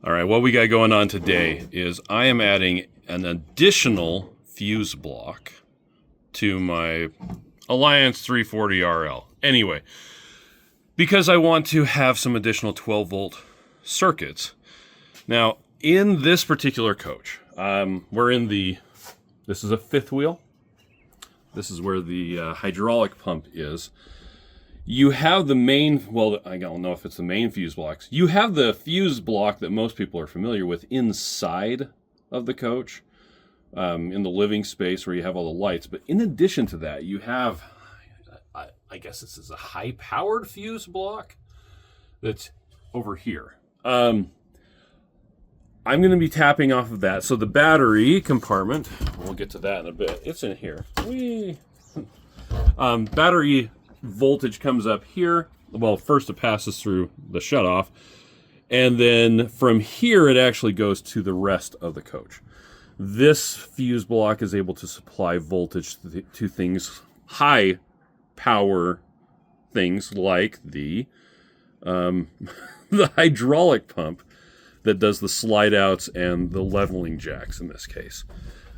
All right, what we got going on today is I am adding an additional fuse block to my Alliance 340 RL. Anyway, because I want to have some additional 12 volt circuits. Now, in this particular coach, this is a fifth wheel. This is where the hydraulic pump is. You have the main, well, I don't know if it's the main fuse blocks. You have the fuse block that most people are familiar with inside of the coach, in the living space where you have all the lights. But in addition to that, you have, I guess this is a high-powered fuse block that's over here. I'm going to be tapping off of that. So the battery compartment, we'll get to that in a bit. It's in here. Battery voltage comes up here. Well, first it passes through the shutoff, and then from here it actually goes to the rest of the coach. This fuse block is able to supply voltage to things, high power things like the the hydraulic pump that does the slide outs and the leveling jacks in this case.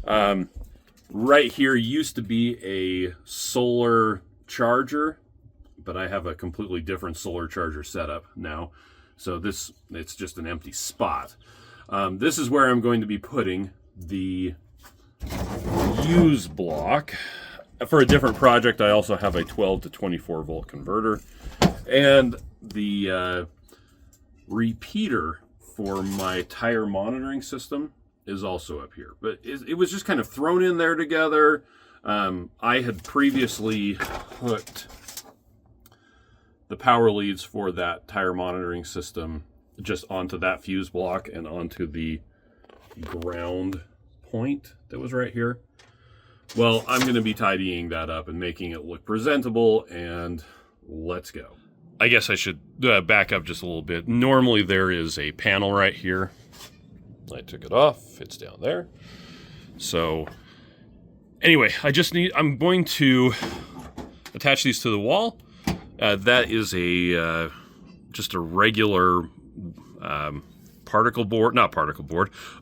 Right here used to be a solar charger, but I have a completely different solar charger setup now. So it's just an empty spot. This is where I'm going to be putting the fuse block. For a different project, I also have a 12 to 24 volt converter, and the repeater for my tire monitoring system is also up here. But it was just kind of thrown in there together. I had previously hooked the power leads for that tire monitoring system just onto that fuse block and onto the ground point that was right here. Well, I'm going to be tidying that up and making it look presentable, and let's go. I guess I should back up just a little bit. Normally there is a panel right here. I took it off. It's down there. So anyway, I'm going to attach these to the wall. That is just a regular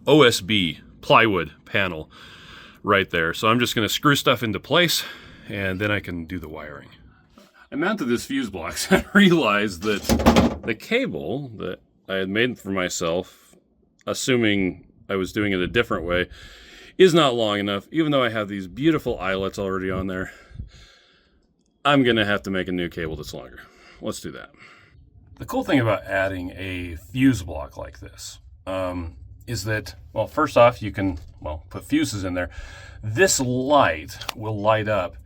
OSB plywood panel right there. So I'm just going to screw stuff into place, and then I can do the wiring. I mounted this fuse block and realized that the cable that I had made for myself, assuming I was doing it a different way, is not long enough. Even though I have these beautiful eyelets already on there, I'm going to have to make a new cable that's longer. Let's do that. The cool thing about adding a fuse block like this is that, well, first off, you can, put fuses in there. This light will light up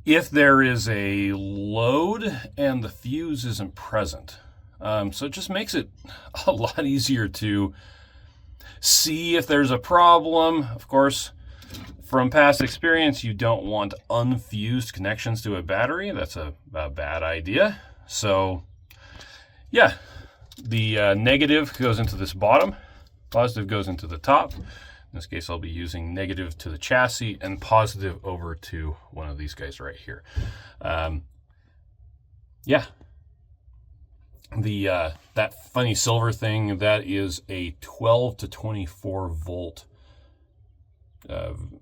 if there is a load and the fuse isn't present. So it just makes it a lot easier to see if there's a problem. Of course, from past experience, you don't want unfused connections to a battery. That's a bad idea. So, yeah, the negative goes into this bottom, positive goes into the top. In this case, I'll be using negative to the chassis and positive over to one of these guys right here. Yeah. That funny silver thing, that is a 12 to 24 volt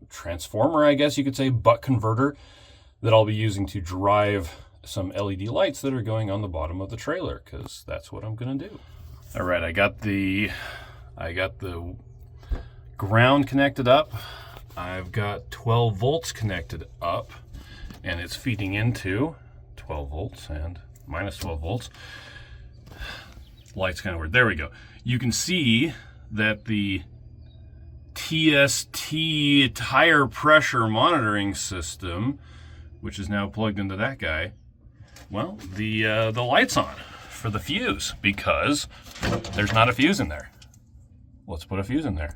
transformer, I guess you could say, buck converter that I'll be using to drive some LED lights that are going on the bottom of the trailer, because that's what I'm going to do. All right, I got the ground connected up. I've got 12 volts connected up, and it's feeding into 12 volts and minus 12 volts. Light's kind of weird. There we go. You can see that the TST tire pressure monitoring system, which is now plugged into that guy, well, the light's on for the fuse because there's not a fuse in there. Let's put a fuse in there.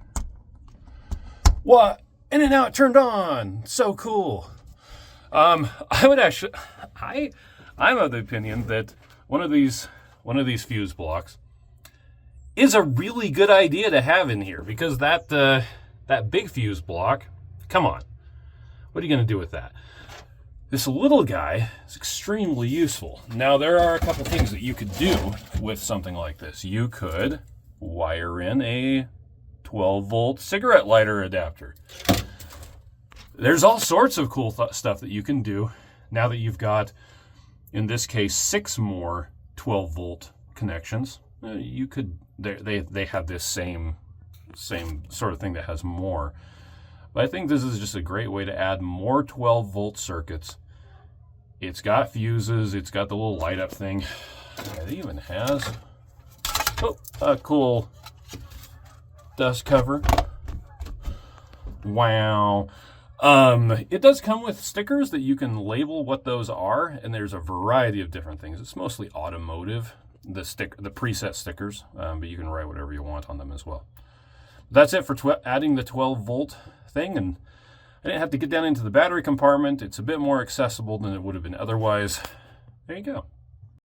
What? And now it turned on. So cool. I'm of the opinion that one of these fuse blocks is a really good idea to have in here, because that big fuse block, come on, what are you going to do with that? This little guy is extremely useful. Now, there are a couple things that you could do with something like this. You could wire in a 12-volt cigarette lighter adapter. There's all sorts of cool stuff that you can do now that you've got, in this case, 6 more 12-volt connections. You could, they have this same sort of thing that has more. But I think this is just a great way to add more 12-volt circuits. It's got fuses. It's got the little light up thing. It even has a cool dust cover. Wow. It does come with stickers that you can label what those are, and there's a variety of different things. It's mostly automotive, the preset stickers, but you can write whatever you want on them as well. That's it for adding the 12-volt thing, and I didn't have to get down into the battery compartment. It's a bit more accessible than it would have been otherwise. There you go.